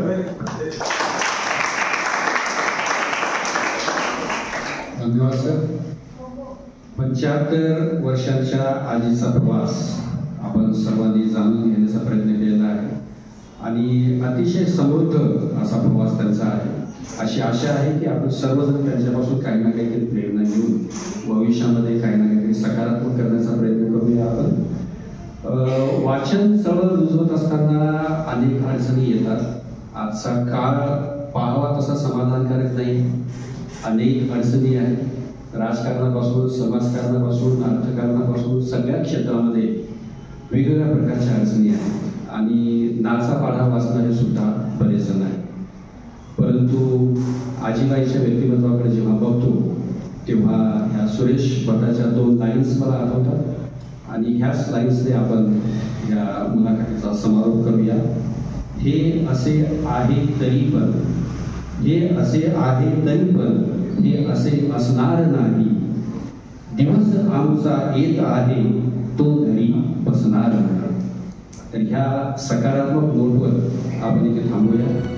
धन्यवाद सर. 75 वर्षांच्या आजीचा प्रवास आपण सर्वांनी जाणून घेण्याचा प्रयत्न केलेला आहे आणि अतिशय समृद्ध असा प्रवास त्यांचा आहे. अशी आशा आहे की आपण सर्वजण त्यांच्यापासून काही ना काहीतरी प्रेरणा घेऊन भविष्यामध्ये काही ना काहीतरी सकारात्मक करण्याचा प्रयत्न करूया. आपण वाचन चळवळ रुजवत असताना अनेक अडचणी येतात. आजचा काळ पाहावा तसा समाधानकारक नाही. अनेक अडचणी आहेत. राजकारणापासून, समाजकारणापासून, अर्थकारणापासून सगळ्या क्षेत्रामध्ये वेगवेगळ्या प्रकारच्या अडचणी आहेत आणि नाचा पाढा वाचणारे सुद्धा बरेच जण आहेत. परंतु आजीबाईच्या व्यक्तिमत्वाकडे जेव्हा बघतो तेव्हा ह्या सुरेश भटाच्या 2 लाईन्स मला आठवतात आणि ह्याच लाईन्सने आपण या मुलाखतीचा समारोप करूया. हे असे आहे तरी पण, हे असे आहे तरी पण, हे असे असणार नाही. दिवस आमचा येत आहे, तो घरी बसणार नाही. तर ह्या सकारात्मक नोटवर आपण इथे थांबूया.